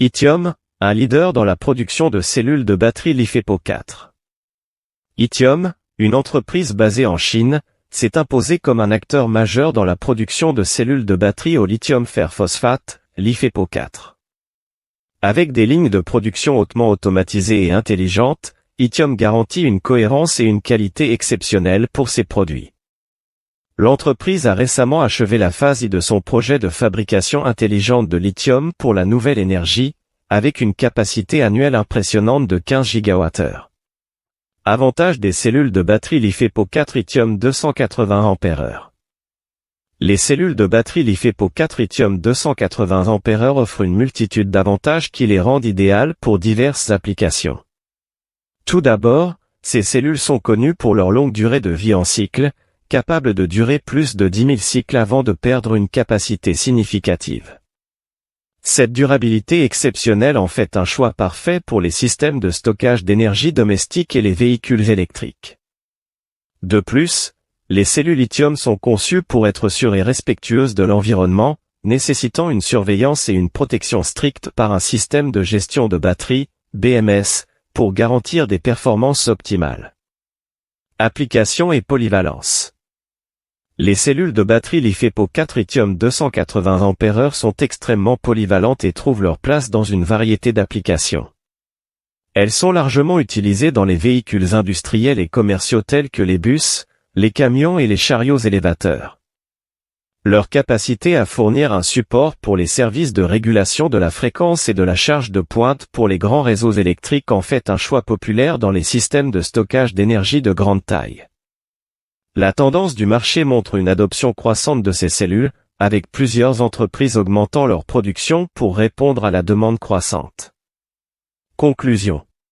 Itium, un leader dans la production de cellules de batterie LiFePO4. Itium, une entreprise basée en Chine, s'est imposée comme un acteur majeur dans la production de cellules de batterie au lithium fer phosphate, LiFePO4. Avec des lignes de production hautement automatisées et intelligentes, Itium garantit une cohérence et une qualité exceptionnelles pour ses produits. L'entreprise a récemment achevé la phase I de son projet de fabrication intelligente de lithium pour la nouvelle énergie, avec une capacité annuelle impressionnante de 15 GWh. Avantage des cellules de batterie LiFePO4 Itium 280 Ah. Les cellules de batterie LiFePO4 Itium 280 Ah offrent une multitude d'avantages qui les rendent idéales pour diverses applications. Tout d'abord, ces cellules sont connues pour leur longue durée de vie en cycle, capables de durer plus de 10 000 cycles avant de perdre une capacité significative. Cette durabilité exceptionnelle en fait un choix parfait pour les systèmes de stockage d'énergie domestique et les véhicules électriques. De plus, les cellules lithium sont conçues pour être sûres et respectueuses de l'environnement, nécessitant une surveillance et une protection stricte par un système de gestion de batterie, BMS, pour garantir des performances optimales. Application et polyvalence. Les cellules de batterie LiFePO4 Itium 280 Ah sont extrêmement polyvalentes et trouvent leur place dans une variété d'applications. Elles sont largement utilisées dans les véhicules industriels et commerciaux tels que les bus, les camions et les chariots élévateurs. Leur capacité à fournir un support pour les services de régulation de la fréquence et de la charge de pointe pour les grands réseaux électriques en fait un choix populaire dans les systèmes de stockage d'énergie de grande taille. La tendance du marché montre une adoption croissante de ces cellules, avec plusieurs entreprises augmentant leur production pour répondre à la demande croissante. Conclusion.